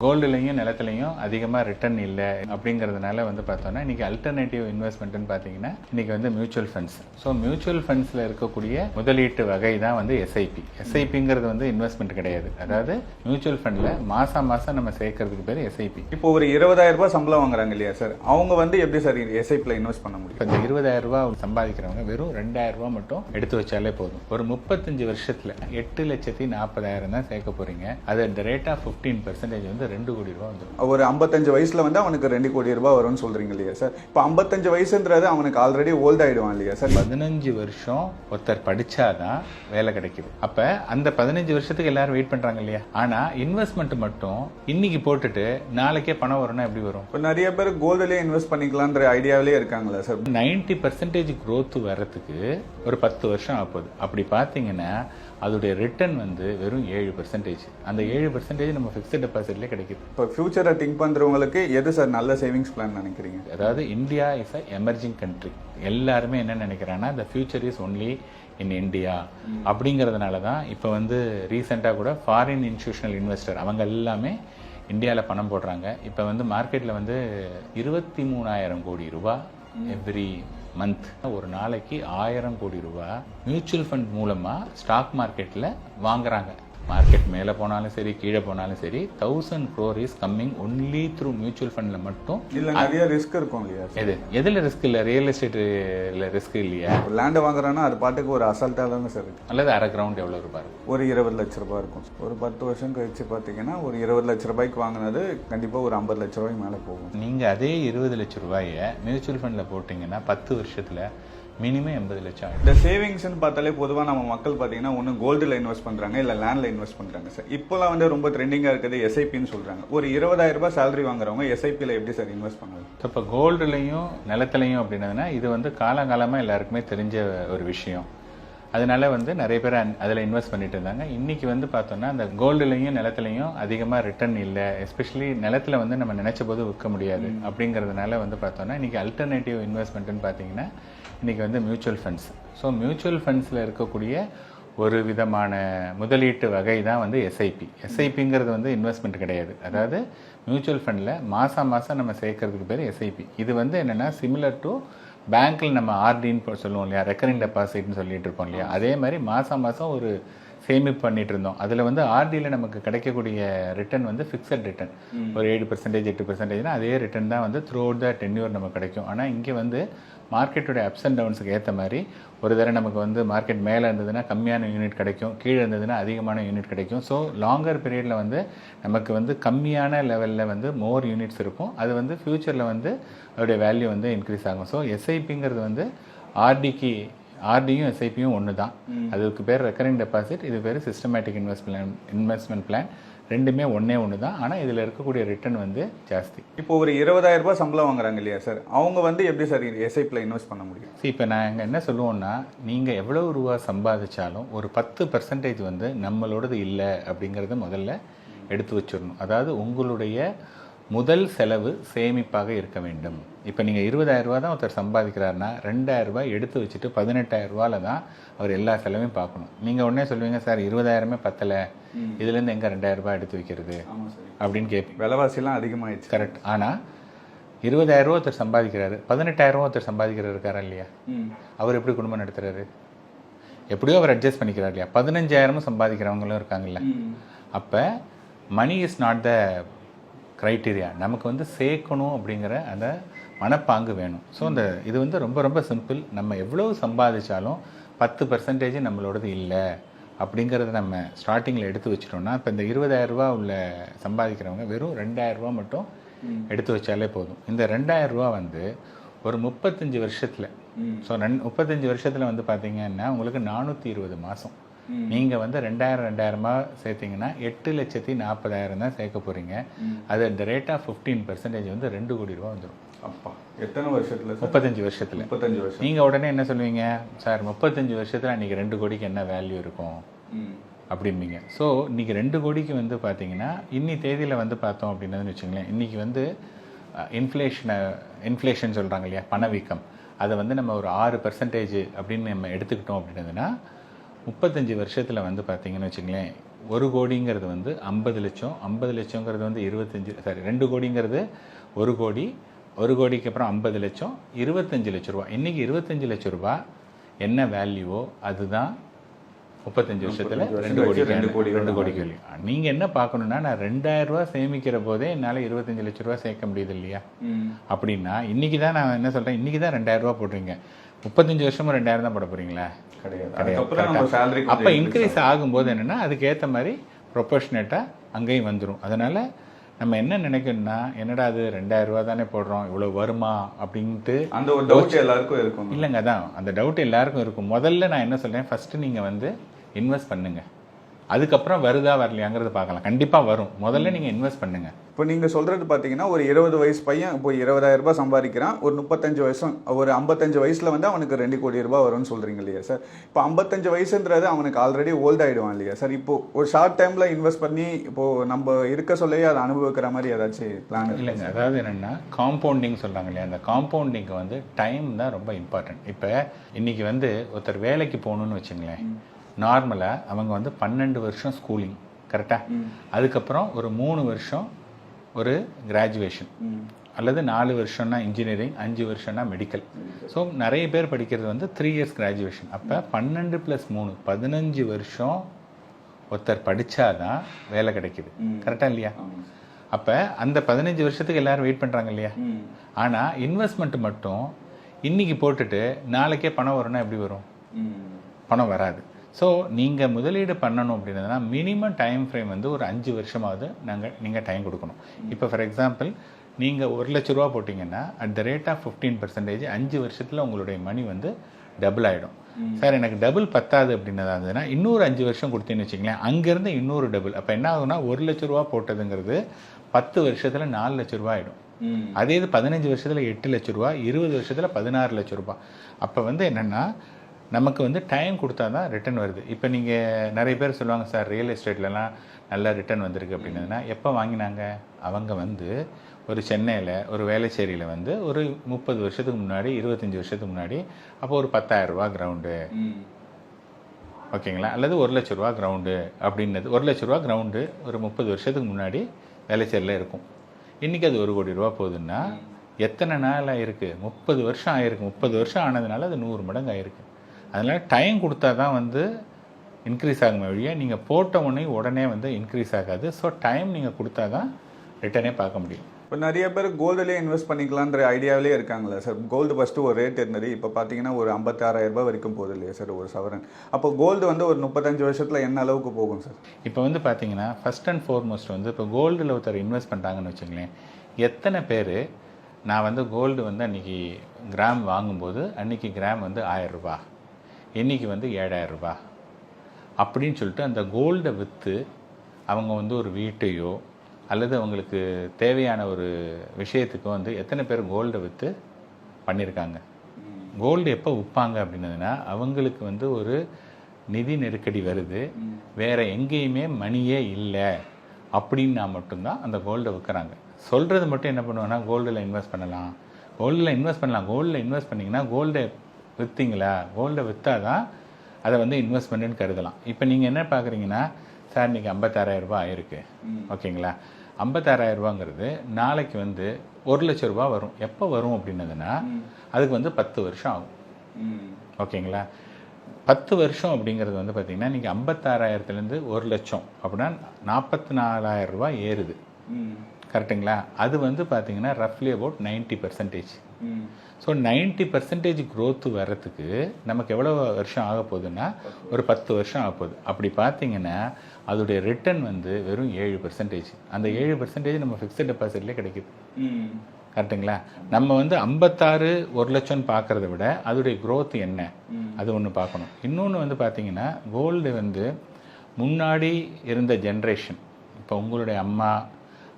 கோல்டுலையும் நிலத்துலையும் அதிகமாக ரிட்டர்ன் இல்லை அப்படிங்கிறதுனால வந்து பார்த்தோன்னா இன்றைக்கி அல்டர்னேட்டிவ் இன்வெஸ்ட்மெண்ட்னு பார்த்தீங்கன்னா இன்றைக்கி வந்து மியூச்சுவல் ஃபண்ட்ஸ். ஸோ மியூச்சுவல் ஃபண்ட்ஸில் இருக்கக்கூடிய முதலீட்டு வகை தான் வந்து எஸ்ஐபி. எஸ்ஐபிங்கிறது வந்து இன்வெஸ்ட்மெண்ட் கிடையாது. அதாவது மியூச்சுவல் ஃபண்டில் மாதம் நம்ம சேர்க்கறதுக்கு பேர் எஸ்ஐபி. இப்போ ஒரு 20,000 ரூபாய் சம்பளம் வாங்குறாங்க இல்லையா சார், அவங்க வந்து எப்படி சார் எஸ்ஐபியில் இன்வெஸ்ட் பண்ண முடியும்? இப்போ இந்த 20,000 ரூபாய் சம்பாதிக்கிறவங்க வெறும் 2,000 ரூபாய் மட்டும் எடுத்து வச்சாலே போதும். ஒரு 35 வருஷத்தில் 8,40,000 தான் சேர்க்க போறீங்க. அது அட் த ரேட் ஆஃப் 15% வந்து 2 கோடி ரூபாய் வந்துடும். ஒரு 55 வயசுல வந்து அவனுக்கு 2 கோடி ரூபாய் வரும்னு சொல்றீங்க இல்லையா சார்? இப்போ 55 வயசுன்றது அவனுக்கு ஆல்ரெடி ஓல்ட் ஆயிடுவான் இல்லையா சார்? 15 வருஷம் ஒருத்தர் படிச்சாதான் வேலை கிடைக்குது. அப்ப அந்த 15 வருஷத்துக்கு எல்லாரும் வெயிட் பண்றாங்க இல்லையா? ஆனா இன்வெஸ்ட்மெண்ட் மட்டும் இன்னைக்கு போட்டுட்டு நாளைக்கே பணம் வரும்னா எப்படி வரும்? இப்போ நிறைய பேர் கோல்டுலேயே இன்வெஸ்ட் பண்ணிக்கலான்ற ஐடியாவிலே இருக்காங்களா சார்? 90% growth வர்றதுக்கு ஒரு 10 வருஷம் ஆகுது. அப்படி பார்த்தீங்கன்னா அதோடைய ரிட்டர்ன் வந்து வெறும் 7%. அந்த 7% நம்ம ஃபிக்ஸட் டெபாசிட்லேயே கிடைக்குது. இப்போ ஃபியூச்சரை திங்க் பண்ணுறவங்களுக்கு எது சார் நல்ல சேவிங்ஸ் பிளான் நினைக்கிறீங்க? அதாவது India is a emerging country. எல்லாருமே என்ன நினைக்கிறாங்கன்னா the future is only in India அப்படிங்கிறதுனால தான் இப்போ வந்து ரீசெண்டாக கூட ஃபாரின் இன்ஸ்டிடியூஷனல் இன்வெஸ்டர் அவங்க எல்லாமே இந்தியாவில் பணம் போடுறாங்க. இப்போ வந்து மார்க்கெட்டில் வந்து 23,000 கோடி ரூபாய் எவ்ரி மந்த், ஒரு நாளைக்கு 1000 கோடி ரூபாய் மியூச்சுவல் ஃபண்ட் மூலமாக ஸ்டாக் மார்க்கெட்டில் வாங்குறாங்க. மார்க்கெட் மேலே போனாலும் சரி கீழே போனாலும் சரி 1000 crore is coming only through mutual ஃபண்டில் மட்டும். இல்லை நிறைய ரிஸ்க் இருக்கும் இல்லையா? எதில் ரிஸ்க் இல்லை? ரியல் எஸ்டேட்டில் ரிஸ்க் இல்லையா? லேண்டு வாங்குறான்னா அது பாட்டுக்கு ஒரு அசால்ட்டாக தாங்க சார் இருக்கு. அல்லது அரை கிரவுண்ட் எவ்வளோ ரூபாய் இருக்கும்? ஒரு 20 லட்ச ரூபாய் இருக்கும். ஒரு 10 வருஷம் கழிச்சு பார்த்தீங்கன்னா ஒரு 20 லட்ச ரூபாய்க்கு வாங்கினது கண்டிப்பாக ஒரு 50 லட்ச ரூபாய்க்கு மேலே போகும். நீங்கள் அதே 20 லட்ச ரூபாயை மியூச்சுவல் ஃபண்டில் போட்டிங்கன்னா 10 வருஷத்தில் மினிமம் 80 லட்சம். இந்த சேவிங்ஸ்னு பார்த்தாலே பொதுவாக நம்ம மக்கள் பார்த்தீங்கன்னா ஒன்று கோல்டில் இன்வெஸ்ட் பண்ணுறாங்க, இல்லை லேண்டில் இன்வெஸ்ட் பண்ணுறாங்க சார். இப்போலாம் வந்து ரொம்ப ட்ரெண்டிங்காக இருக்குது எஸ்ஐபின்னு சொல்கிறாங்க. ஒரு 20,000 ரூபாய் சேலரி வாங்குறவங்க எஸ்ஐபியில் எப்படி சார் இன்வெஸ்ட் பண்ணுவாங்க? இப்போ கோல்டுலையும் நிலத்துலையும் அப்படின்னதுன்னா இது வந்து காலகாலமாக எல்லாருக்குமே தெரிஞ்ச ஒரு விஷயம். அதனால வந்து நிறைய பேர் அதில் இன்வெஸ்ட் பண்ணிட்டு இருந்தாங்க. இன்னைக்கு வந்து பார்த்தோம்னா அந்த கோல்டுலையும் நிலத்துலையும் அதிகமாக ரிட்டர்ன் இல்லை. எஸ்பெஷலி நிலத்தில் வந்து நம்ம நினைச்ச போது விற்க முடியாது. அப்படிங்கிறதுனால வந்து பார்த்தோம்னா இன்னைக்கு அல்டர்னேட்டிவ் இன்வெஸ்ட்மெண்ட்னு பார்த்தீங்கன்னா இன்னைக்கு வந்து மியூச்சுவல் ஃபண்ட்ஸ். ஸோ மியூச்சுவல் ஃபண்ட்ஸில் இருக்கக்கூடிய ஒரு விதமான முதலீட்டு வகை தான் வந்து எஸ்ஐபி. எஸ்ஐபிங்கிறது வந்து இன்வெஸ்ட்மெண்ட் கிடையாது. அதாவது மியூச்சுவல் ஃபண்டில் மாதம் நம்ம சேர்க்கறதுக்கு பேர் எஸ்ஐபி. இது வந்து என்னென்னா சிமிலர் டு பேங்க்கில் நம்ம ஆர்டின்னு சொல்லுவோம் இல்லையா, ரெக்கரிங் டெபாசிட்னு சொல்லிட்டு இருப்போம் இல்லையா, அதே மாதிரி மாதம் ஒரு சேமிப்பு பண்ணிட்டு இருந்தோம். அதில் வந்து ஆர்டியில் நமக்கு கிடைக்கக்கூடிய ரிட்டர்ன் வந்து ஃபிக்ஸட் ரிட்டர்ன். ஒரு 7% 8%னா அதே ரிட்டர்ன் தான் வந்து த்ரூ அவுட் த டென்யூர் நமக்கு கிடைக்கும். ஆனால் இங்கே வந்து மார்க்கெட்டுடைய அப்ஸ் அண்ட் டவுன்ஸுக்கு ஏற்ற மாதிரி ஒரு தடவை நமக்கு வந்து மார்க்கெட் மேலே இருந்ததுன்னா கம்மியான யூனிட் கிடைக்கும், கீழே இருந்ததுன்னா அதிகமான யூனிட் கிடைக்கும். ஸோ லாங்கர் பீரியடில் வந்து நமக்கு வந்து கம்மியான லெவலில் வந்து மோர் யூனிட்ஸ் இருக்கும். அது வந்து ஃப்யூச்சரில் வந்து அதோடைய வேல்யூ வந்து இன்க்ரீஸ் ஆகும். ஸோ எஸ்ஐபிங்கிறது வந்து ஆர்டியும் எஸ்ஐபியும் ஒன்று தான். அதுக்கு பேர் ரெக்கரிங் டெபாசிட், இது பேர் சிஸ்டமேட்டிக் இன்வெஸ்ட்மெண்ட் பிளான். ரெண்டுமே ஒன்று தான். ஆனால் இதில் இருக்கக்கூடிய ரிட்டர்ன் வந்து ஜாஸ்தி. இப்போ ஒரு 20,000 ரூபாய் சம்பளம் வாங்குறாங்க இல்லையா சார், அவங்க வந்து எப்படி சார் எஸ்ஐபியில் இன்வெஸ்ட் பண்ண முடியும்? இப்போ நாங்கள் என்ன சொல்லுவோம்னா, நீங்கள் எவ்வளவு ரூபா சம்பாதிச்சாலும் ஒரு 10% வந்து நம்மளோடது இல்லை அப்படிங்கிறத முதல்ல எடுத்து வச்சிடணும். அதாவது உங்களுடைய முதல் செலவு சேமிப்பாக இருக்க வேண்டும். இப்போ நீங்கள் 20,000 ரூபா தான் ஒருத்தர் சம்பாதிக்கிறாருன்னா 2,000 ரூபாய் எடுத்து வச்சுட்டு 18,000 ரூபாயில் தான் அவர் எல்லா செலவையும் பார்க்கணும். நீங்கள் உடனே சொல்லுவீங்க, சார் 20,000மே பத்தலை, இதுலேருந்து எங்கே 2,000 ரூபாய் எடுத்து வைக்கிறது அப்படின்னு கேட்பீங்க. விலைவாசிலாம் அதிகமாகிடுச்சு. கரெக்ட். ஆனால் 20,000 ரூபா ஒருத்தர் சம்பாதிக்கிறாரு, 18,000 ரூபா ஒருத்தர் சம்பாதிக்கிறாரு இருக்காரா இல்லையா? அவர் எப்படி குடும்பம் நடத்துறாரு? எப்படியோ அவர் அட்ஜஸ்ட் பண்ணிக்கிறார் இல்லையா? 15,000 சம்பாதிக்கிறவங்களும் இருக்காங்கல்ல. அப்போ money is not the criteria. நமக்கு வந்து சேர்க்கணும் அப்படிங்கிற அந்த மனப்பாங்கு வேணும். ஸோ இந்த இது வந்து ரொம்ப சிம்பிள். நம்ம எவ்வளோ சம்பாதிச்சாலும் 10% நம்மளோடது இல்லை அப்படிங்கிறத நம்ம ஸ்டார்டிங்கில் எடுத்து வச்சிட்டோம்னா, இப்போ இந்த 20,000 ரூபா உள்ள சம்பாதிக்கிறவங்க வெறும் 2,000 ரூபா மட்டும் எடுத்து வச்சாலே போதும். இந்த 2,000 ரூபா வந்து ஒரு 35 வருஷத்தில், ஸோ 35 வருஷத்தில் வந்து பார்த்தீங்கன்னா உங்களுக்கு 420 மாதம் நீங்கள் வந்து 2,000 சேர்த்தீங்கன்னா 8,40,000 தான் சேர்க்க போகிறீங்க. அது அட் த ரேட் ஆஃப் 15% வந்து 2 கோடி ரூபா வந்துடும். அப்பா, எத்தனை வருஷத்தில்? 35 வருஷத்தில். 35 வருஷம். நீங்கள் உடனே என்ன சொல்லுவீங்க, சார் 35 வருஷத்தில் அன்றைக்கி 2 கோடிக்கு என்ன வேல்யூ இருக்கும் அப்படிம்பீங்க. ஸோ இன்றைக்கி 2 கோடிக்கு வந்து பார்த்தீங்கன்னா இன்னி தேதியில் வந்து பார்த்தோம் அப்படின்னதுன்னு வச்சுங்களேன், இன்றைக்கி வந்து இன்ஃப்ளேஷன் சொல்கிறாங்க இல்லையா, பணவீக்கம், அதை வந்து நம்ம ஒரு 6% அப்படின்னு நம்ம எடுத்துக்கிட்டோம் அப்படின்னதுன்னா 35 வருஷத்தில் வந்து பார்த்தீங்கன்னு வச்சுங்களேன் 1 கோடிங்கிறது வந்து 50 லட்சம், 50 லட்சங்கிறது வந்து 2 கோடிங்கிறது 1 கோடி, 1 கோடிக்கு அப்புறம் 50 லட்சம், 25 லட்ச ரூபா. இன்றைக்கி 25 லட்ச ரூபா என்ன வேல்யூவோ அதுதான் 35 வருஷத்தில் 2 கோடி வேல்யூ. நீங்கள் என்ன பார்க்கணுன்னா, நான் 2000 ரூபா சேமிக்கிற போதே என்னால் 25 லட்ச ரூபா சேர்க்க முடியுது இல்லையா? அப்படின்னா இன்றைக்கி தான் நான் என்ன சொல்கிறேன், இன்றைக்கி தான் 2000 ரூபா போடுறீங்க, 35 வருஷமும் 2000 தான் போட போகிறீங்களா? கிடையாது. அப்போ இன்க்ரீஸ் ஆகும்போது என்னென்னா அதுக்கேற்ற மாதிரி ப்ரொபோர்ஷனேட்டாக அங்கேயும் வந்துடும். அதனால் நம்ம என்ன நினைக்கணும்னா, என்னடா அது 2000 ரூபா தானே போடுறோம், இவ்வளோ வருமா அப்படின்ட்டு அந்த ஒரு டவுட் எல்லாருக்கும் இருக்கும். இல்லைங்க, அதான் அந்த டவுட் எல்லாருக்கும் இருக்கும். முதல்ல நான் என்ன சொல்கிறேன், ஃபஸ்ட்டு நீங்கள் வந்து இன்வெஸ்ட் பண்ணுங்கள், அதுக்கப்புறம் வருதா வரலையாங்கிறத பார்க்கலாம். கண்டிப்பாக வரும், முதல்ல நீங்கள் இன்வெஸ்ட் பண்ணுங்கள். இப்போ நீங்கள் சொல்கிறது பார்த்தீங்கன்னா, ஒரு 20 வயசு பையன் இப்போ 20,000 ரூபாய் சம்பாதிக்கிறான், ஒரு 35 வயசும் ஒரு 55 வயசில் வந்து அவனுக்கு 2 கோடி ரூபாய் வரும்னு சொல்கிறீங்க இல்லையா சார்? இப்போ 55 வயசுன்றது அவனுக்கு ஆல்ரெடி ஓல்ட் ஆகிடுவான் இல்லையா சார்? இப்போ ஒரு ஷார்ட் டைமில் இன்வெஸ்ட் பண்ணி இப்போது நம்ம இருக்க சொல்லையே அதை அனுபவிக்கிற மாதிரி ஏதாச்சும் பிளான் இல்லைங்க. அதாவது என்னென்னா காம்பவுண்டிங் சொல்கிறாங்க இல்லையா, அந்த காம்பவுண்டிங்க்கு வந்து டைம் தான் ரொம்ப இம்பார்ட்டன்ட். இப்போ இன்றைக்கி வந்து ஒருத்தர் வேலைக்கு போகணுன்னு வச்சுங்களேன், நார்மலாக அவங்க வந்து 12 வருஷம் ஸ்கூலிங் கரெக்டாக, அதுக்கப்புறம் ஒரு 3 வருஷம் ஒரு கிராஜுவேஷன், அல்லது 4 வருஷம்னா இன்ஜினியரிங், 5 வருஷம்னா மெடிக்கல். ஸோ நிறைய பேர் படிக்கிறது வந்து 3 இயர்ஸ் கிராஜுவேஷன். அப்போ 12 + 3 15 வருஷம் ஒருத்தர் படித்தாதான் வேலை கிடைக்கிது, கரெக்டாக இல்லையா? அப்போ அந்த 15 வருஷத்துக்கு எல்லோரும் வெயிட் பண்ணுறாங்க இல்லையா? ஆனால் இன்வெஸ்ட்மெண்ட் மட்டும் இன்றைக்கி போட்டுட்டு நாளைக்கே பணம் வரும்னா எப்படி வரும்? பணம் வராது. ஸோ நீங்கள் முதலீடு பண்ணணும் அப்படின்னதுனா மினிமம் டைம் ஃப்ரேம் வந்து ஒரு 5 வருஷமாவது நீங்கள் டைம் கொடுக்கணும். இப்போ ஃபார் எக்ஸாம்பிள் நீங்கள் 1 லட்ச ரூபா போட்டிங்கன்னா அட் த ரேட் ஆஃப் 15% 5 வருஷத்தில் உங்களுடைய மணி வந்து டபுள் ஆகிடும். சார் எனக்கு டபுள் பத்தாது அப்படின்னதா இருந்ததுன்னா இன்னொரு 5 வருஷம் கொடுத்தேன்னு வச்சிங்களேன், அங்கேருந்து இன்னொரு டபுள். அப்போ என்ன ஆகுனா 1 லட்ச ரூபா போட்டதுங்கிறது 10 வருஷத்தில் 4 லட்ச ரூபா ஆகிடும். அதே இது 15 வருஷத்தில் 8 லட்ச ரூபா, 20 வருஷத்தில் 16 லட்ச ரூபா. அப்போ வந்து என்னென்னா நமக்கு வந்து டைம் கொடுத்தா தான் ரிட்டர்ன் வருது. இப்போ நீங்கள் நிறைய பேர் சொல்லுவாங்க, சார் ரியல் எஸ்டேட்லலாம் நல்ல ரிட்டர்ன் வந்திருக்கு அப்படின்னதுன்னா எப்போ வாங்கினாங்க? அவங்க வந்து ஒரு சென்னையில் ஒரு வேலைச்சேரியில் வந்து ஒரு 30 வருஷத்துக்கு முன்னாடி, 25 வருஷத்துக்கு முன்னாடி, அப்போ ஒரு 10,000 ரூபா கிரவுண்டு, ஓகேங்களா, அல்லது 1 லட்ச ரூபா கிரவுண்டு அப்படின்னது. 1 லட்ச ரூபா கிரவுண்டு ஒரு 30 வருஷத்துக்கு முன்னாடி வேலைச்சேரியில் இருக்கும். இன்றைக்கி அது 1 கோடி ரூபா போகுதுன்னா எத்தனை நாள் ஆகிருக்கு? 30 வருஷம் ஆகிருக்கு. 30 வருஷம் ஆனதுனால அது 100 மடங்கு ஆகிருக்கு. அதனால் டைம் கொடுத்தா தான் வந்து இன்க்ரீஸ் ஆகுமே வழியாக நீங்கள் போட்ட உடனே வந்து இன்க்ரீஸ் ஆகாது. ஸோ டைம் நீங்கள் கொடுத்தா தான் ரிட்டர்னே பார்க்க முடியும். இப்போ நிறைய பேர் கோல்டுலேயே இன்வெஸ்ட் பண்ணிக்கலான்ற ஐடியாவிலே இருக்காங்களா சார்? கோல்டு ஃபஸ்ட்டு ஒரு ரேட் இருந்தது, இப்போ பார்த்தீங்கன்னா ஒரு 56,000 ரூபாய் வரைக்கும் போகுது இல்லையா சார் ஒரு சவரன்? அப்போ கோல்டு வந்து ஒரு 35 வருஷத்தில் என்ன அளவுக்கு போகும் சார்? இப்போ வந்து பார்த்தீங்கன்னா ஃபஸ்ட் அண்ட் ஃபார்மோஸ்ட் வந்து இப்போ கோல்டில் ஒருத்தர் இன்வெஸ்ட் பண்ணுறாங்கன்னு வச்சுங்களேன், எத்தனை பேர் நான் வந்து கோல்டு வந்து அன்றைக்கி கிராம் வாங்கும்போது அன்றைக்கி கிராம் வந்து 1000 ரூபா, இன்றைக்கி வந்து 7,000 ரூபா அப்படின்னு சொல்லிட்டு அந்த கோல்டை விற்று அவங்க வந்து ஒரு வீட்டையோ அல்லது அவங்களுக்கு தேவையான ஒரு விஷயத்துக்கோ வந்து எத்தனை பேர் கோல்டை விற்று பண்ணியிருக்காங்க? கோல்டு எப்போ விற்பாங்க அப்படின்னதுன்னா அவங்களுக்கு வந்து ஒரு நிதி நெருக்கடி வருது, வேறு எங்கேயுமே மணியே இல்லை அப்படின்னா மட்டும்தான் அந்த கோல்டை விற்கிறாங்க. சொல்கிறது மட்டும் என்ன பண்ணுவோன்னா கோல்டில் இன்வெஸ்ட் பண்ணலாம், கோல்டில் இன்வெஸ்ட் பண்ணலாம். கோல்டில் இன்வெஸ்ட் பண்ணிங்கன்னா கோல்டை விற்றீங்களா, கோல்டை விற்றா தான் அதை வந்து இன்வெஸ்ட்மெண்ட்டுன்னு கருதலாம். இப்போ நீங்கள் என்ன பார்க்குறீங்கன்னா, சார் இன்றைக்கி 56,000 ரூபா ஆயிருக்கு, ஓகேங்களா, 56,000 ரூபாங்கிறது நாளைக்கு வந்து 1 லட்ச ரூபா வரும். எப்போ வரும் அப்படின்னதுன்னா அதுக்கு வந்து 10 வருஷம் ஆகும், ஓகேங்களா. 10 வருஷம் அப்படிங்கிறது வந்து பார்த்திங்கன்னா நீங்கள் 56,000லேருந்து 1 லட்சம் அப்படின்னா 44,000 ரூபா ஏறுது, கரெக்டுங்களா. அது வந்து பார்த்திங்கன்னா ரஃப்லி அபவுட் 90%. ஸோ 90% க்ரோத்து வர்றதுக்கு நமக்கு எவ்வளோ வருஷம் ஆக போகுதுன்னா ஒரு 10 வருஷம் ஆக போகுது. அப்படி பார்த்தீங்கன்னா அதோடைய ரிட்டர்ன் வந்து வெறும் 7%. அந்த 7% நம்ம ஃபிக்ஸட் டெபாசிட்லேயே கிடைக்குது, கரெக்டுங்களா. நம்ம வந்து 56 1 லட்சம்னு பார்க்குறத விட அதோடைய க்ரோத் என்ன அது ஒன்று பார்க்கணும். இன்னொன்று வந்து பார்த்திங்கன்னா கோல்டு வந்து முன்னாடி இருந்த ஜென்ரேஷன், இப்போ உங்களுடைய அம்மா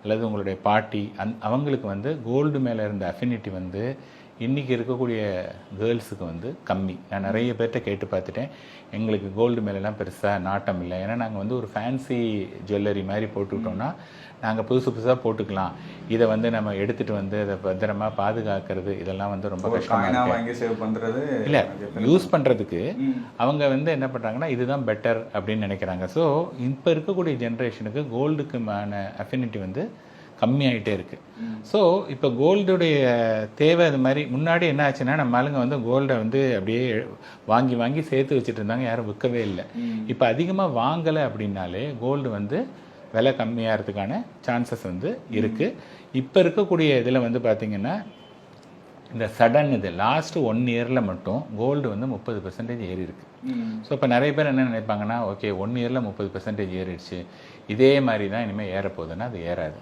அல்லது உங்களுடைய பாட்டி அவங்களுக்கு வந்து கோல்டு மேலே இருந்த அஃபினிட்டி வந்து இன்றைக்கி இருக்கக்கூடிய கேர்ள்ஸுக்கு வந்து கம்மி. நான் நிறைய பேர்கிட்ட கேட்டு பார்த்துட்டேன், எங்களுக்கு கோல்டு மேலெலாம் பெருசாக நாட்டம் இல்லை, ஏன்னா நாங்கள் வந்து ஒரு ஃபேன்சி ஜுவல்லரி மாதிரி போட்டுக்கிட்டோன்னா நாங்கள் புதுசாக போட்டுக்கலாம், இதை வந்து நம்ம எடுத்துகிட்டு வந்து அதை பத்திரமா பாதுகாக்கிறது இதெல்லாம் வந்து ரொம்ப கஷ்டமாக காயினா இருக்கு. வாங்கி சேவ் பண்றது இல்லை, யூஸ் பண்ணுறதுக்கு அவங்க வந்து என்ன பண்ணுறாங்கன்னா இதுதான் பெட்டர் அப்படின்னு நினைக்கிறாங்க. ஸோ இப்போ இருக்கக்கூடிய ஜென்ரேஷனுக்கு கோல்டுக்குமான அஃபினிட்டி வந்து கம்மியாயிட்டே இருக்கு. ஸோ இப்போ கோல்டுடைய தேவை அது மாதிரி முன்னாடி என்ன ஆச்சுன்னா நம்ம ஆளுங்க வந்து கோல்டை வந்து அப்படியே வாங்கி வாங்கி சேர்த்து வச்சுட்டு இருந்தாங்க, யாரும் விற்கவே இல்லை. இப்போ அதிகமாக வாங்கலை அப்படின்னாலே கோல்டு வந்து விலை கம்மியாகிறதுக்கான சான்சஸ் வந்து இருக்கு. இப்போ இருக்கக்கூடிய இதில் வந்து பார்த்தீங்கன்னா இந்த சடன் இது லாஸ்ட் 1 இயரில் மட்டும் கோல்டு வந்து 30% ஏறி இருக்கு. ஸோ இப்போ நிறைய பேர் என்ன நினைப்பாங்கன்னா, ஓகே 1 இயரில் 30% ஏறிடுச்சு, இதே மாதிரி தான் இனிமேல் ஏறப்போகுதுன்னா அது ஏறாது.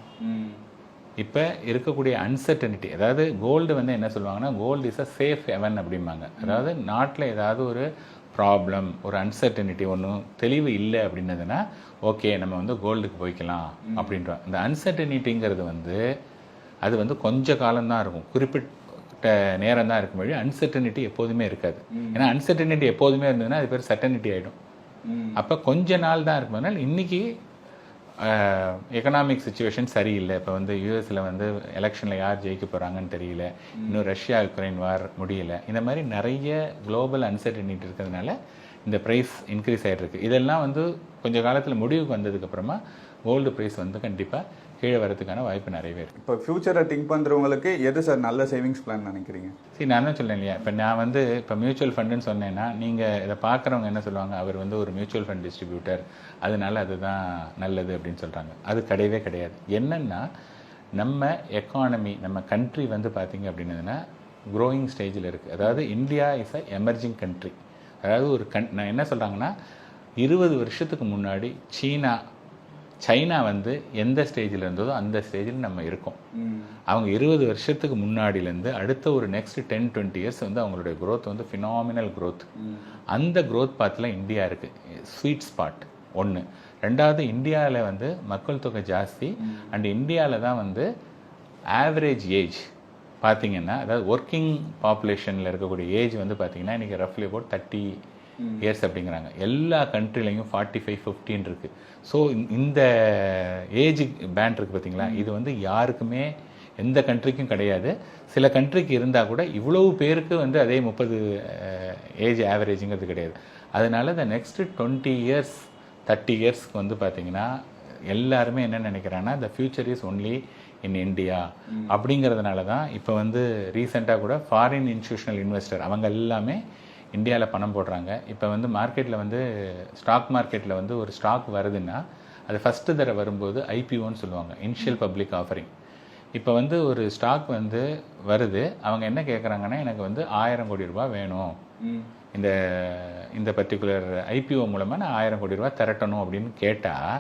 இப்போ இருக்கக்கூடிய அன்சர்டனிட்டி, அதாவது கோல்டு வந்து என்ன சொல்லுவாங்கன்னா gold is a safe haven அப்படிம்பாங்க. அதாவது நாட்டில் ஏதாவது ஒரு ப்ராப்ளம், ஒரு அன்சர்டனிட்டி ஒன்றும் தெளிவு இல்லை அப்படின்னதுன்னா ஓகே நம்ம வந்து கோல்டுக்கு போய்க்கலாம் அப்படின்றோம். இந்த அன்சர்டனிட்டிங்கிறது வந்து அது வந்து கொஞ்ச காலம்தான் இருக்கும், குறிப்பிட்ட நேரம் தான் இருக்கும் வழி அன்சர்டனிட்டி எப்போதுமே இருக்காது. ஏன்னா அன்சர்டனிட்டி எப்போதுமே இருந்ததுன்னா அது பேர் சர்டனிட்டி ஆகிடும். அப்போ கொஞ்ச நாள் தான் இருக்கும்போதுனால இன்னைக்கு எக்கனாமிக் சுச்சுவேஷன் சரியில்லை. இப்போ வந்து யூஎஸில் வந்து எலெக்ஷனில் யார் ஜெயிக்க போகிறாங்கன்னு தெரியல, இன்னும் ரஷ்யா யுக்ரைன் வார் முடியல, இந்த மாதிரி நிறைய குளோபல் அன்சர்டனிட்டி இருக்கிறதுனால இந்த ப்ரைஸ் இன்க்ரீஸ் ஆகிட்டு இருக்கு. இதெல்லாம் வந்து கொஞ்சம் காலத்தில் முடிவுக்கு வந்ததுக்கப்புறமா கோல்டு ப்ரைஸ் வந்து கண்டிப்பாக கீழே வரதுக்கான வாய்ப்பு நிறையவே இருக்குது. இப்போ ஃபியூச்சரை திங்க் பண்ணுறவங்களுக்கு எது சார் நல்ல சேவிங்ஸ் பிளான் நினைக்கிறீங்க? சரி, நான் தான் சொல்லேன் இல்லையா, இப்போ நான் வந்து இப்போ மியூச்சுவல் ஃபண்டுன்னு சொன்னேன்னா நீங்கள் இதை பார்க்குறவங்க என்ன சொல்லுவாங்க, அவர் வந்து ஒரு மியூச்சுவல் ஃபண்ட் டிஸ்ட்ரிபியூட்டர் அதனால அதுதான் நல்லது அப்படின்னு சொல்கிறாங்க. அது கிடையவே கிடையாது. என்னென்னா நம்ம எக்கானமி நம்ம கண்ட்ரி வந்து பார்த்திங்க அப்படின்னதுன்னா க்ரோயிங் ஸ்டேஜில் இருக்குது. அதாவது India is a emerging country. அதாவது ஒரு நான் என்ன சொல்கிறாங்கன்னா 20 வருஷத்துக்கு முன்னாடி சைனா வந்து எந்த ஸ்டேஜில் இருந்ததோ அந்த ஸ்டேஜில் நம்ம இருக்கோம். அவங்க 20 வருஷத்துக்கு முன்னாடியிலேருந்து அடுத்த ஒரு நெக்ஸ்ட் 10-20 இயர்ஸ் வந்து அவங்களுடைய க்ரோத் வந்து ஃபினாமினல் க்ரோத். அந்த க்ரோத் பாத்தில் இந்தியா இருக்குது, ஸ்வீட் ஸ்பாட் ஒன்று. ரெண்டாவது, இந்தியாவில் வந்து மக்கள் தொகை ஜாஸ்தி அண்ட் இந்தியாவில் தான் வந்து ஆவரேஜ் ஏஜ் பார்த்தீங்கன்னா, அதாவது ஒர்க்கிங் பாப்புலேஷனில் இருக்கக்கூடிய ஏஜ் வந்து பார்த்தீங்கன்னா இன்றைக்கி ரஃப்லி அபவுட் 30 இயர்ஸ் அப்படிங்கிறாங்க. எல்லா கண்ட்ரிலையும் 45-50 இருக்குது. ஸோ இந்த ஏஜ் பேண்ட் இருக்குது பார்த்தீங்களா, இது வந்து யாருக்குமே எந்த கண்ட்ரிக்கும் கிடையாது. சில கண்ட்ரிக்கு இருந்தால் கூட இவ்வளவு பேருக்கு வந்து அதே 30 ஏஜ் ஆவரேஜுங்கிறது கிடையாது. அதனால இந்த நெக்ஸ்ட்டு 20 இயர்ஸ் 30 இயர்ஸ்க்கு வந்து பார்த்தீங்கன்னா எல்லாருமே என்ன நினைக்கிறாங்கன்னா the future is only in India அப்படிங்கிறதுனால தான் இப்போ வந்து ரீசெண்டாக கூட ஃபாரின் இன்ஸ்டியூஷனல் இன்வெஸ்டர் அவங்க எல்லாமே இந்தியாவில் பணம் போடுறாங்க. இப்போ வந்து மார்க்கெட்டில் வந்து ஸ்டாக் மார்க்கெட்டில் வந்து ஒரு ஸ்டாக் வருதுன்னா அது ஃபஸ்ட்டு தடவை வரும்போது ஐபிஓன்னு சொல்லுவாங்க, இனிஷியல் பப்ளிக் ஆஃபரிங். இப்போ வந்து ஒரு ஸ்டாக் வந்து வருது, அவங்க என்ன கேட்குறாங்கன்னா எனக்கு வந்து 1000 கோடி ரூபாய் வேணும், இந்த பர்டிகுலர் ஐபிஓ மூலமாக நான் 1000 கோடி ரூபாய் திரட்டணும் அப்படின்னு கேட்டால்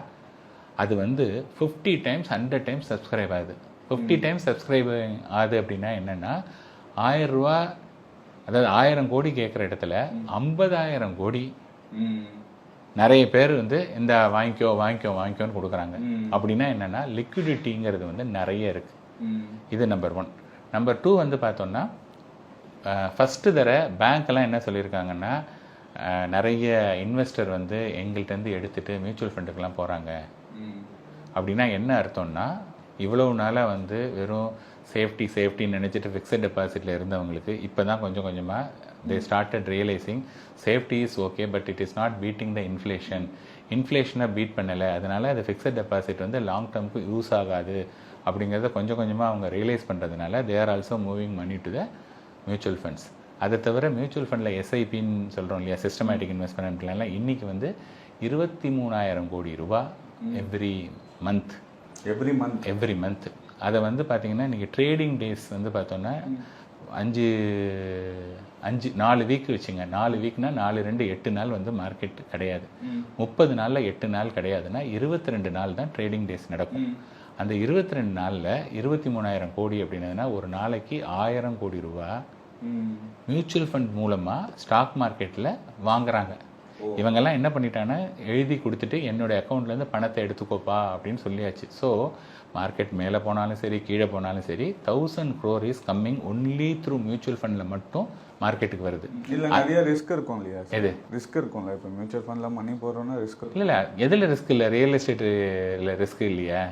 அது வந்து 50 டைம்ஸ் 100 டைம்ஸ் சப்ஸ்கிரைப் ஆகுது. 50 டைம்ஸ் சப்ஸ்கிரைப் ஆகுது அப்படின்னா என்னென்னா 1000 ரூபா, அதாவது 1000 கோடி கேட்குற இடத்துல 50,000 கோடி நிறைய பேர் வந்து இந்த வாங்கிக்கோன்னு கொடுக்குறாங்க. அப்படின்னா என்னென்னா லிக்விடிட்டிங்கிறது வந்து நிறைய இருக்குது. இது நம்பர் 1. நம்பர் 2 வந்து பார்த்தோன்னா ஃபஸ்ட்டு பேங்க்கெல்லாம் என்ன சொல்லியிருக்காங்கன்னா நிறைய இன்வெஸ்டர் வந்து எங்கள்கிட்டருந்து எடுத்துகிட்டு மியூச்சுவல் ஃபண்டுக்கெல்லாம் போகிறாங்க. அப்படின்னா என்ன அர்த்தம்னா இவ்வளவு நாளாக வந்து வெறும் சேஃப்டின்னு நினச்சிட்டு ஃபிக்ஸட் டெபாசிட்டில் இருந்தவங்களுக்கு இப்போ தான் கொஞ்சம் கொஞ்சமாக they started realising safety is okay but it is not beating the இன்ஃப்ளேஷனை பீட் பண்ணலை, அதனால் அது ஃபிக்ஸட் டெபாசிட் வந்து லாங் டேர்முக்கு யூஸ் ஆகாது அப்படிங்கிறத கொஞ்சம் கொஞ்சமாக அவங்க ரியலைஸ் பண்ணுறதுனால they are also moving money to the mutual funds. அதை தவிர மியூச்சுவல் ஃபண்டில் எஸ்ஐபின்னு சொல்கிறோம் இல்லையா, சிஸ்டமேட்டிக் இன்வெஸ்ட்மெண்ட் பிளான்லாம் இன்றைக்கி வந்து 23,000 கோடி ரூபா எவ்ரி மந்த். அதை வந்து பார்த்தீங்கன்னா இன்றைக்கி ட்ரேடிங் டேஸ் வந்து பார்த்தோன்னா 4 வீக் வச்சுங்க. 4 வீக்னா 4-2 8 நாள் வந்து மார்க்கெட் கிடையாது. 30 நாளில் 8 நாள் கிடையாதுன்னா 22 நாள் தான் ட்ரேடிங் டேஸ் நடக்கும். அந்த 22 நாளில் 23,000 கோடி அப்படின்னதுன்னா ஒரு நாளைக்கு 1000 கோடி ரூபா மியூச்சுவல் ஃபண்ட் மூலமாக ஸ்டாக் மார்க்கெட்டில் வாங்குறாங்க. இவங்கெல்லாம் என்ன பண்ணிட்டாங்கன்னா எழுதி கொடுத்துட்டு என்னுடைய அக்கௌண்ட்லேருந்து பணத்தை எடுத்துக்கோப்பா அப்படின்னு சொல்லியாச்சு. ஸோ மார்க்கெட் மேலே போனாலும் சரி கீழே போனாலும் சரி 1000 crore is coming only through mutual ஃபண்டில் மட்டும் மார்க்கெட்டுக்கு வருது. இல்லை நிறைய ரிஸ்க் இருக்கும் இல்லையா? எது ரிஸ்க் இருக்கும்ல? இப்போ மியூச்சுவல் ஃபண்டில் மணி போடுறோன்னா ரிஸ்க் இல்லை எதில் ரிஸ்க் இல்லை? ரியல் எஸ்டேட்டில் ரிஸ்க் இல்லையா?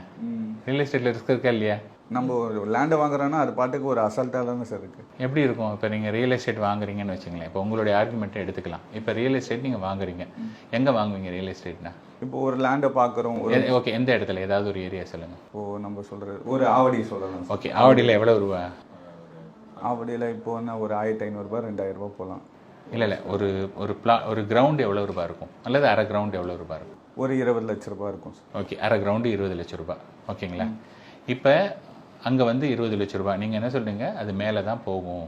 ரியல் எஸ்டேட்டில் ரிஸ்க் இருக்கா இல்லையா? நம்ம ஒரு லேண்டை வாங்குறோன்னா அது பாட்டுக்கு ஒரு அசால்ட்டாக தானே சார் இருக்குது. எப்படி இருக்கும்? இப்போ நீங்கள் ரியல் எஸ்டேட் வாங்குறீங்கன்னு வச்சுங்களேன், இப்போ உங்களுடைய ஆர்குமெண்ட்டை எடுத்துக்கலாம். இப்போ ரியல் எஸ்டேட் நீங்கள் வாங்குறீங்க, எங்கே வாங்குவீங்க ரியல் எஸ்டேட்னா? இப்போ ஒரு லேண்டை பார்க்குறோம். ஓகே, எந்த இடத்துல? ஏதாவது ஒரு ஏரியா சொல்லுங்கள். இப்போது நம்ம சொல்கிறது ஒரு ஆவடி சொல்லலாம். ஓகே, ஆவடியில் எவ்வளோ ரூபா? ஆவடியில் இப்போ என்ன ஒரு 1500 2000 ரூபா போகலாம். இல்லை ஒரு கிரவுண்டு எவ்வளோ ரூபா இருக்கும், அல்லது அரை கிரவுண்டு எவ்வளோ ரூபா இருக்கும்? ஒரு 20 லட்ச ரூபா இருக்கும் சார். ஓகே, அரை கிரவுண்டு 20 லட்ச ரூபா. ஓகேங்களா? இப்போ அங்கே வந்து 20 லட்ச ரூபா நீங்கள் என்ன சொல்கிறீங்க, அது மேலே தான் போகும்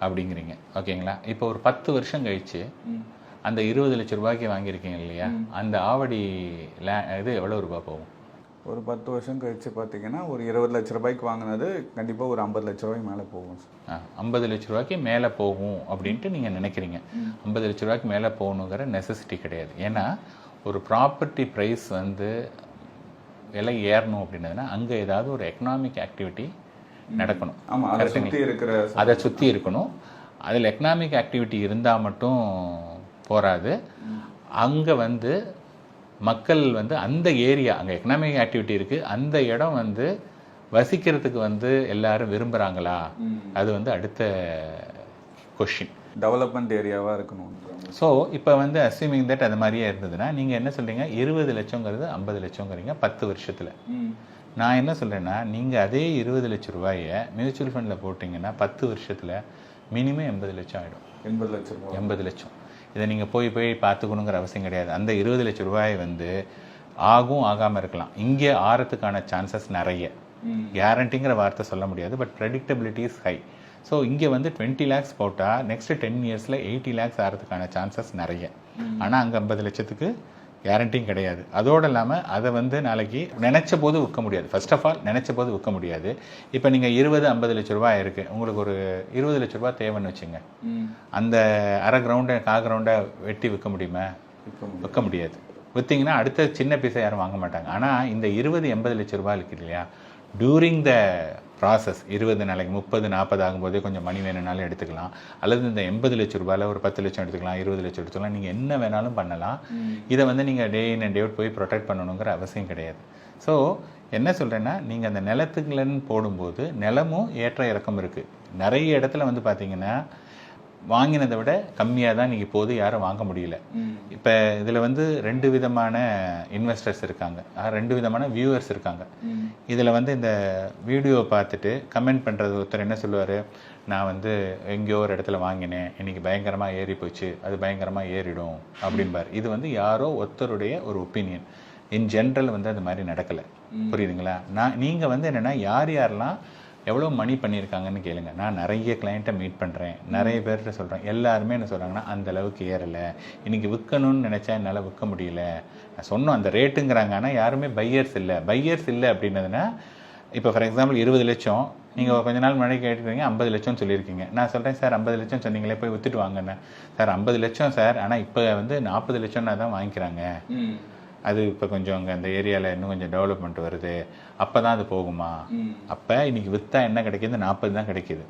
அப்படிங்கிறீங்க. ஓகேங்களா? இப்போ ஒரு 10 வருஷம் கழிச்சு அந்த 20 லட்ச ரூபாய்க்கு வாங்கியிருக்கீங்க இல்லையா, அந்த ஆவடி இது எவ்வளோ ரூபா போகும்? ஒரு 10 வருஷம் கழிச்சு பார்த்தீங்கன்னா ஒரு 20 லட்ச ரூபாய்க்கு வாங்கினது கண்டிப்பாக ஒரு 50 லட்ச ரூபாய்க்கு மேலே போகும் சார். 50 லட்ச ரூபாய்க்கு மேலே போகும் அப்படின்ட்டு நீங்கள் நினைக்கிறீங்க. 50 லட்ச ரூபாய்க்கு மேலே போகணுங்கிற நெசசிட்டி கிடையாது. ஏன்னா ஒரு ப்ராப்பர்ட்டி ப்ரைஸ் வந்து விலை ஏறணும் அப்படின்னதுன்னா அங்கே ஏதாவது ஒரு எக்கனாமிக் ஆக்டிவிட்டி நடக்கணும். அதை சுற்றி இருக்கணும். அதில் எக்கனாமிக் ஆக்டிவிட்டி இருந்தால் மட்டும் போராது. அங்கே வந்து மக்கள் வந்து அந்த ஏரியா, அங்கே எக்கனாமிக் ஆக்டிவிட்டி இருக்குது, அந்த இடம் வந்து வசிக்கிறதுக்கு வந்து எல்லாரும் விரும்புகிறாங்களா, அது வந்து அடுத்த கொஷின். டெவலப்மெண்ட் ஏரியாவாக இருக்கணும். ஸோ இப்போ வந்து அஸ்யூமிங் தட் அது மாதிரியே இருந்ததுன்னா நீங்கள் என்ன சொல்கிறீங்க, 20 லட்சங்கிறது 50 லட்சங்கிறீங்க 10 வருஷத்தில். நான் என்ன சொல்கிறேன்னா, நீங்கள் அதே 20 லட்ச ரூபாயை மியூச்சுவல் ஃபண்டில் போட்டிங்கன்னா 10 வருஷத்தில் மினிமம் 80 லட்சம் ஆகிடும். 80 லட்சம். இதை நீங்கள் போய் பார்த்துக்கணுங்கிற அவசியம் கிடையாது. அந்த 20 லட்ச ரூபாய் வந்து ஆகாமல் இருக்கலாம். இங்கே ஆறத்துக்கான சான்சஸ் நிறைய. கேரண்டிங்கிற வார்த்தை சொல்ல முடியாது, but predictability is high. So இங்கே வந்து 20 லேக்ஸ் போட்டால் நெக்ஸ்ட் 10 இயர்ஸில் 80 லேக்ஸ் ஆகிறதுக்கான சான்சஸ் நிறைய. ஆனால் அங்கே 50 லட்சத்துக்கு கேரண்டியும் கிடையாது. அதோடு இல்லாமல் அதை வந்து நாளைக்கு நினச்ச போது விற்க முடியாது. ஃபர்ஸ்ட் ஆஃப் ஆல் நினச்ச போது விற்க முடியாது. இப்போ நீங்கள் 20-50 லட்ச ரூபாய் இருக்குது, உங்களுக்கு ஒரு 20 லட்ச ரூபா தேவைன்னு வச்சுங்க, அந்த அரை கிரவுண்டை கிரவுண்டை வெட்டி விற்க முடியுமா? விற்க முடியாது. விற்றீங்கன்னா அடுத்த சின்ன பீஸை யாரும் வாங்க மாட்டாங்க. ஆனால் இந்த 20-80 லட்ச ரூபாய் இருக்குது இல்லையா, டியூரிங் த ப்ராசஸ் 20 நாளைக்கு 30-40 ஆகும்போதே கொஞ்சம் மணி வேணும்னாலும் எடுத்துக்கலாம். அல்லது இந்த 80 லட்ச ரூபாயில் ஒரு 10 லட்சம் எடுத்துக்கலாம், 20 லட்சம் எடுத்துக்கலாம். நீங்கள் என்ன வேணாலும் பண்ணலாம். இதை வந்து நீங்கள் டே இன் அண்ட் டே அவுட் போய் ப்ரொடெக்ட் பண்ணணுங்கிற அவசியம் கிடையாது. ஸோ என்ன சொல்கிறேன்னா, நீங்கள் அந்த நிலத்துக்குலன்னு போடும்போது நிலமும் ஏற்ற இறக்கம் இருக்குது. நிறைய இடத்துல வந்து பார்த்தீங்கன்னா வாங்கினதை விட கம்மியாக தான் நீங்கள் இப்போது யாரும் வாங்க முடியல. இப்போ இதில் வந்து 2 விதமான இன்வெஸ்டர்ஸ் இருக்காங்க, 2 விதமான வியூவர்ஸ் இருக்காங்க. இதில் வந்து இந்த வீடியோவை பார்த்துட்டு கமெண்ட் பண்ணுறது ஒருத்தர் என்ன சொல்லுவார், நான் வந்து எங்கேயோ ஒரு இடத்துல வாங்கினேன், இன்றைக்கி பயங்கரமாக ஏறி போச்சு, அது பயங்கரமாக ஏறிடும் அப்படின்பார். இது வந்து யாரோ ஒருத்தருடைய ஒரு ஒப்பீனியன். இன் ஜென்ரல் வந்து அது மாதிரி நடக்கலை. புரியுதுங்களா? நீங்கள் வந்து என்னென்னா யாரெல்லாம் எவ்வளோ மணி பண்ணியிருக்காங்கன்னு கேளுங்க. நான் நிறைய கிளைண்ட்டை மீட் பண்ணுறேன், நிறைய பேர்கிட்ட சொல்கிறேன். எல்லாருமே என்ன சொல்கிறாங்கன்னா, அந்த அளவுக்கு ஏறலை, இன்றைக்கி விற்கணும்னு நினச்சா என்னால் விற்க முடியல, நான் சொன்னோம் அந்த ரேட்டுங்கிறாங்க. ஆனால் யாருமே பையர்ஸ் இல்லை அப்படின்னதுன்னா, இப்போ ஃபார் எக்ஸாம்பிள் 20 லட்சம் நீங்கள் கொஞ்ச நாள் முன்னாடி கேட்டுருக்கீங்க, 50 லட்சம் சொல்லியிருக்கீங்க. நான் சொல்கிறேன், சார் 50 லட்சம் சொன்னீங்களே, போய் விற்றுட்டு வாங்கண்ணே. சார் 50 லட்சம் சார், ஆனால் இப்போ வந்து 40 லட்சம்னா தான் வாங்கிக்கிறாங்க. அது இப்போ கொஞ்சம் அங்கே அந்த ஏரியாவில் இன்னும் கொஞ்சம் டெவலப்மெண்ட் வருது, அப்போ தான் அது போகுமா? அப்போ இன்றைக்கி விற்றா என்ன கிடைக்கிது? 40 தான் கிடைக்கிது,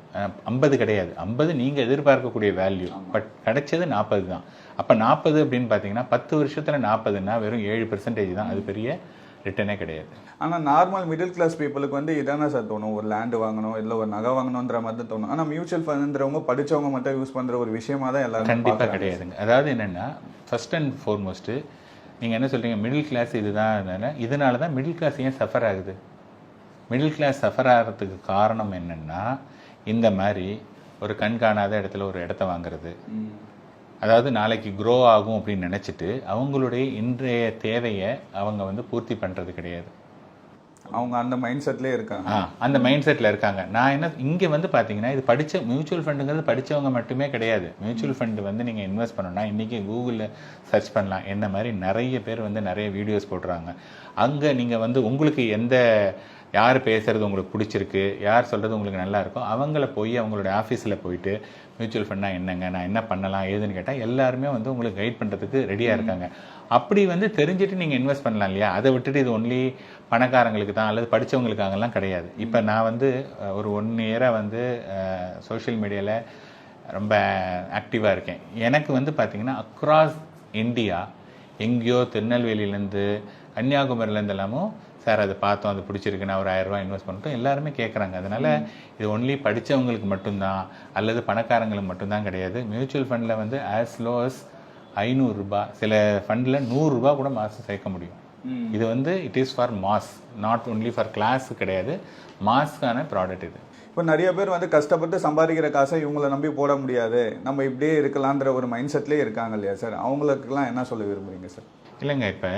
50 கிடையாது. 50 நீங்கள் எதிர்பார்க்கக்கூடிய வேல்யூ, பட் கிடைச்சது 40 தான். அப்போ 40 அப்படின்னு பார்த்தீங்கன்னா 10 வருஷத்தில் 40ன்னா வெறும் 7% தான். அது பெரிய ரிட்டர்னே கிடையாது. ஆனால் நார்மல் மிடில் கிளாஸ் பீப்புளுக்கு வந்து இதானே சார் தோணும், ஒரு லேண்டு வாங்கணும் இல்லை ஒரு நகை வாங்கணுன்ற மாதிரி தான் தோணும். ஆனால் மியூச்சுவல் ஃபண்ட்ன்றவங்க படித்தவங்க மட்டும் யூஸ் பண்ணுற ஒரு விஷயமா தான் எல்லாரும். கண்டிப்பாக கிடையாதுங்க. அதாவது என்னென்னா, ஃபர்ஸ்ட் அண்ட் ஃபார்மோஸ்ட்டு நீங்கள் என்ன சொல்கிறீங்க, மிடில் கிளாஸ் இதுதான். இதனால தான் மிடில் கிளாஸ் ஏன் சஃபர் ஆகுது? மிடில் கிளாஸ் சஃபர் ஆகிறதுக்கு காரணம் என்னென்னா, இந்த மாதிரி ஒரு கண் காணாத இடத்துல ஒரு இடத்த வாங்குறது, அதாவது நாளைக்கு க்ரோ ஆகும் அப்படின்னு நினச்சிட்டு அவங்களுடைய இன்றைய தேவையை அவங்க வந்து பூர்த்தி பண்ணுறது கிடையாது. அவங்க அந்த மைண்ட் செட்லேயே இருக்காங்க. அந்த மைண்ட் செட்டில் இருக்காங்க. நான் என்ன இங்கே வந்து பார்த்தீங்கன்னா, இது படித்த மியூச்சுவல் ஃபண்டுங்கிறது படித்தவங்க மட்டுமே கிடையாது. மியூச்சுவல் ஃபண்டு வந்து நீங்கள் இன்வெஸ்ட் பண்ணணும்னா இன்றைக்கி கூகுளில் சர்ச் பண்ணலாம். என்ன மாதிரி நிறைய பேர் வந்து நிறைய வீடியோஸ் போடுறாங்க. அங்கே நீங்கள் வந்து உங்களுக்கு யார் பேசுகிறது உங்களுக்கு பிடிச்சிருக்கு, யார் சொல்கிறது உங்களுக்கு நல்லா இருக்கோ அவங்கள போய் அவங்களுடைய ஆஃபீஸில் போயிட்டு மியூச்சுவல் ஃபண்ட்னா என்னங்க, நான் என்ன பண்ணலாம் ஏதுன்னு கேட்டால் எல்லாருமே வந்து உங்களுக்கு கைட் பண்ணுறதுக்கு ரெடியாக இருக்காங்க. அப்படி வந்து தெரிஞ்சுட்டு நீங்கள் இன்வெஸ்ட் பண்ணலாம் இல்லையா? அதை விட்டுட்டு இது ஒன்லி பணக்காரங்களுக்கு தான் அல்லது படித்தவங்களுக்காகலாம் கிடையாது. இப்போ நான் வந்து ஒரு 1 இயராக வந்து சோஷியல் மீடியாவில் ரொம்ப ஆக்டிவாக இருக்கேன். எனக்கு வந்து பார்த்திங்கன்னா அக்ராஸ் இந்தியா, எங்கேயோ திருநெல்வேலியிலேருந்து கன்னியாகுமரியிலேருந்து எல்லாமும் சார் அதை பார்த்தோம் அது பிடிச்சிருக்கு நான் ஒரு 1000 ரூபாய் இன்வெஸ்ட் பண்ணிட்டோம் எல்லாருமே கேட்குறாங்க. அதனால் இது ஒன்லி படித்தவங்களுக்கு மட்டும்தான் அல்லது பணக்காரங்களுக்கு மட்டும்தான் கிடையாது. மியூச்சுவல் ஃபண்டில் வந்து ஆஸ் லோ அஸ் 500 ரூபாய், சில ஃபண்டில் 100 ரூபாய் கூட மாதம் சேர்க்க முடியும். இது வந்து it is for mass, not only for class கிடையாது, மாஸ்க்கான ப்ராடக்ட் இது. இப்போ நிறைய பேர் வந்து கஷ்டப்பட்டு சம்பாதிக்கிற காசை இவங்களை நம்பி போட முடியாது, நம்ம இப்படியே இருக்கலான்ற ஒரு மைண்ட் செட்லேயே இருக்காங்க இல்லையா சார், அவங்களுக்குலாம் என்ன சொல்ல விரும்புறீங்க சார்? இல்லைங்க, இப்போ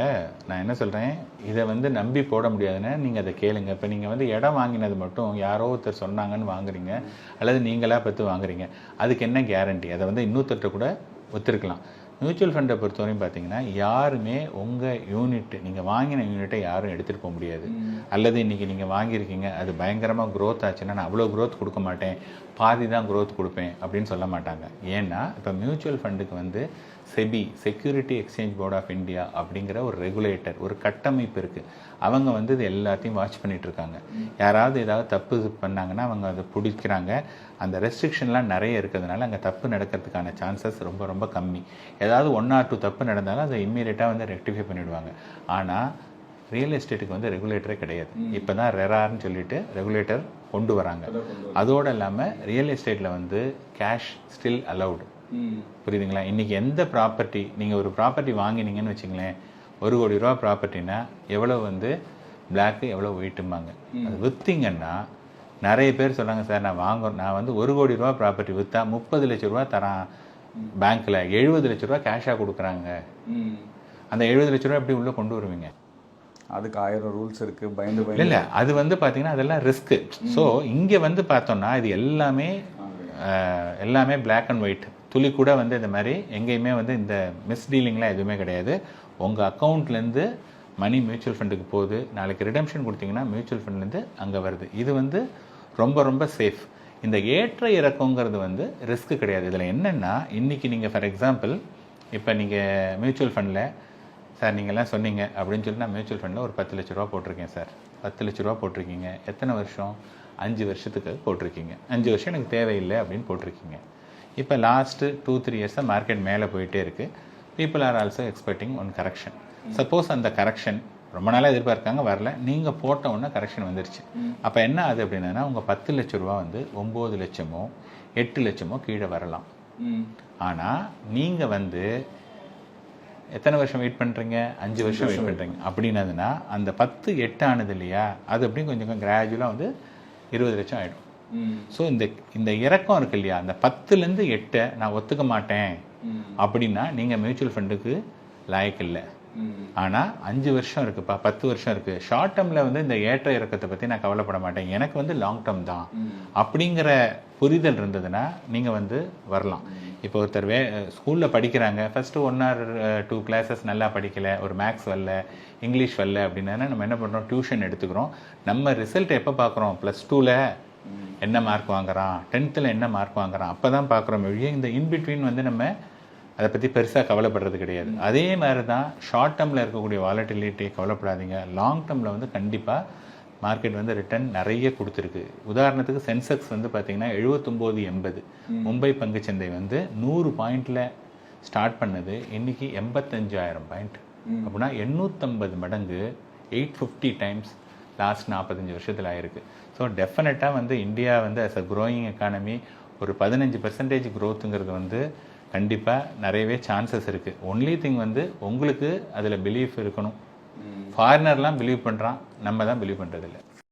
நான் என்ன சொல்கிறேன், இதை வந்து நம்பி போட முடியாதுன்னா நீங்கள் அதை கேளுங்க. இப்போ நீங்கள் வந்து இடம் வாங்கினது மட்டும் யாரோ ஒருத்தர் சொன்னாங்கன்னு வாங்குறீங்க அல்லது நீங்களாக பார்த்து வாங்குறீங்க, அதுக்கு என்ன கேரண்டி? அதை வந்து இன்னொருத்தர்கிட்ட கூட ஒத்துருக்கலாம். மியூச்சுவல் ஃபண்டை பொறுத்தவரையும் பார்த்தீங்கன்னா யாருமே உங்கள் யூனிட், நீங்கள் வாங்கின யூனிட்டை யாரும் எடுத்துகிட்டு போக முடியாது. அல்லது இன்றைக்கி நீங்கள் வாங்கியிருக்கீங்க அது பயங்கரமாக க்ரோத் ஆச்சுன்னா நான் அவ்வளோ க்ரோத் கொடுக்க மாட்டேன், பாதி தான் க்ரோத் கொடுப்பேன் அப்படின்னு சொல்ல மாட்டாங்க. ஏன்னா இப்போ மியூச்சுவல் ஃபண்டுக்கு வந்து SEBI, security exchange board of India அப்படிங்கிற ஒரு ரெகுலேட்டர், ஒரு கட்டமைப்பு இருக்குது. அவங்க வந்து இது எல்லாத்தையும் வாட்ச் பண்ணிகிட்டு இருக்காங்க. யாராவது ஏதாவது தப்பு பண்ணாங்கன்னா அவங்க அதை பிடிக்கிறாங்க. அந்த ரெஸ்ட்ரிக்ஷன்லாம் நிறைய இருக்கிறதுனால அங்கே தப்பு நடக்கிறதுக்கான சான்சஸ் ரொம்ப ரொம்ப கம்மி. ஏதாவது 1 or 2 தப்பு நடந்தாலும் அதை இம்மீடியட்டாக வந்து ரெக்டிஃபை பண்ணிவிடுவாங்க. ஆனால் ரியல் எஸ்டேட்டுக்கு வந்து ரெகுலேட்டரே கிடையாது. இப்போ தான் ரெரார்னு சொல்லிட்டு ரெகுலேட்டர் கொண்டு வராங்க. அதோடு இல்லாமல் ரியல் எஸ்டேட்டில் வந்து கேஷ் ஸ்டில் அலவுடு. புரியுதுங்களா? இன்றைக்கி எந்த ப்ராப்பர்ட்டி, நீங்கள் ஒரு ப்ராப்பர்ட்டி வாங்கினீங்கன்னு வச்சுங்களேன், 1 கோடி ரூபா ப்ராப்பர்ட்டினா எவ்வளோ வந்து பிளாக்கு எவ்வளோ வெயிட்டும்பாங்க. அது விற்றீங்கன்னா நிறைய பேர் சொல்கிறாங்க சார் நான் வந்து 1 கோடி ரூபா ப்ராப்பர்ட்டி விற்றா 30 லட்ச ரூபா தரான் பேங்க்கில், 70 லட்ச ரூபா கேஷாக கொடுக்குறாங்க. அந்த 70 லட்ச ரூபா எப்படி உள்ளே கொண்டு வருவீங்க? அதுக்கு 1000 ரூல்ஸ் இருக்குது, பயந்து இல்லை அது வந்து பார்த்தீங்கன்னா அதெல்லாம் ரிஸ்க்கு. ஸோ இங்கே வந்து பார்த்தோம்னா இது எல்லாமே பிளாக் அண்ட் ஒயிட், துளி கூட வந்து இந்த மாதிரி எங்கேயுமே வந்து இந்த மிஸ்டீலிங்லாம் எதுவுமே கிடையாது. உங்கள் அக்கௌண்ட்லேருந்து மணி மியூச்சுவல் ஃபண்டுக்கு போகுது, நாளைக்கு ரிடம்ஷன் கொடுத்தீங்கன்னா மியூச்சுவல் ஃபண்ட்லேருந்து அங்கே வருது. இது வந்து ரொம்ப ரொம்ப சேஃப். இந்த ஏற்ற இறக்கங்கிறது வந்து ரிஸ்க்கு கிடையாது. இதில் என்னென்னா இன்றைக்கி நீங்கள் ஃபார் எக்ஸாம்பிள் இப்போ நீங்கள் மியூச்சுவல் ஃபண்டில் சார் நீங்கள்லாம் சொன்னீங்க அப்படின்னு சொல்லி நான் மியூச்சுவல் ஃபண்டில் ஒரு 10 லட்ச ரூபா போட்டிருக்கேன் சார். 10 லட்ச ரூபா போட்டிருக்கீங்க, எத்தனை வருஷம்? 5 வருஷத்துக்கு போட்டிருக்கீங்க. 5 வருஷம் எனக்கு தேவையில்லை அப்படின்னு போட்டிருக்கீங்க. இப்போ லாஸ்ட்டு 2-3 இயர்ஸாக மார்க்கெட் மேலே போயிட்டே இருக்குது. People are also expecting one correction. Suppose அந்த கரெக்ஷன் ரொம்ப நாளாக எதிர்பார்க்காங்க, வரல, நீங்கள் போட்ட உடனே கரெக்ஷன் வந்துருச்சு. அப்போ என்ன ஆகுது அப்படின்னா உங்கள் 10 லட்ச ரூபா வந்து 9 லட்சமோ 8 லட்சமோ கீழே வரலாம். ஆனால் நீங்கள் வந்து எத்தனை வருஷம் வெயிட் பண்ணுறீங்க? 5 வருஷம் வெயிட் பண்ணுறீங்க. அப்படின்னதுன்னா அந்த 10-8 ஆனது இல்லையா, அது அப்படியும் கொஞ்சம் கிராஜுவலாக வந்து 20 லட்சம் ஆகிடும். ஸோ இந்த இறக்கம் இருக்கு இல்லையா, அந்த 10லேருந்து 8 நான் ஒத்துக்க மாட்டேன் அப்படின்னா நீங்கள் மியூச்சுவல் ஃபண்டுக்கு லாயக்கு இல்லை. ஆனால் 5 வருஷம் இருக்குப்பா, 10 வருஷம் இருக்குது, ஷார்ட் டேர்மில் வந்து இந்த ஏற்ற இறக்கத்தை பற்றி நான் கவலைப்பட மாட்டேன், எனக்கு வந்து லாங் டேர்ம் தான் அப்படிங்கிற புரிதல் இருந்ததுன்னா நீங்கள் வந்து வரலாம். இப்போ ஒருத்தர் ஸ்கூலில் படிக்கிறாங்க, ஃபஸ்ட்டு 1 or 2 கிளாஸஸ் நல்லா படிக்கலை, ஒரு மேக்ஸ் வரல, இங்கிலீஷ் வரல அப்படின்னா நம்ம என்ன பண்ணுறோம்? டியூஷன் எடுத்துக்கிறோம். நம்ம ரிசல்ட் எப்போ பார்க்குறோம்? +2ல் என்ன மார்க் வாங்குறான், 10th என்ன மார்க் வாங்குறான், அப்போ தான் பார்க்குறோம். இந்த இன்பிட்வீன் வந்து நம்ம அதை பற்றி பெருசாக கவலைப்படுறது கிடையாது. அதே மாதிரி தான் ஷார்ட் டேர்மில் இருக்கக்கூடிய வாலட்டிலிட்டி கவலைப்படாதீங்க. லாங் டேர்மில் வந்து கண்டிப்பாக மார்க்கெட் வந்து ரிட்டர்ன் நிறைய கொடுத்துருக்கு. உதாரணத்துக்கு சென்செக்ஸ் வந்து பார்த்தீங்கன்னா 79-80, மும்பை பங்குச்சந்தை வந்து 100 பாயிண்டில் ஸ்டார்ட் பண்ணது, இன்றைக்கி 85,000 பாயிண்ட். அப்படின்னா 850 மடங்கு, 850 டைம்ஸ் லாஸ்ட் 45 வருஷத்தில் ஆயிருக்கு. ஸோ டெஃபினட்டாக வந்து இந்தியா வந்து அஸ் அ க்ரோயிங் எக்கானமி ஒரு 15% க்ரோத்துங்கிறது வந்து கண்டிப்பாக நிறையவே சான்சஸ் இருக்குது. ஒன்லி திங் வந்து உங்களுக்கு அதில் பிலீஃப் இருக்கணும். ஃபாரினர்லாம் பிலீவ் பண்ணுறான், நம்ம தான் பிலீவ் பண்ணுறதில்ல.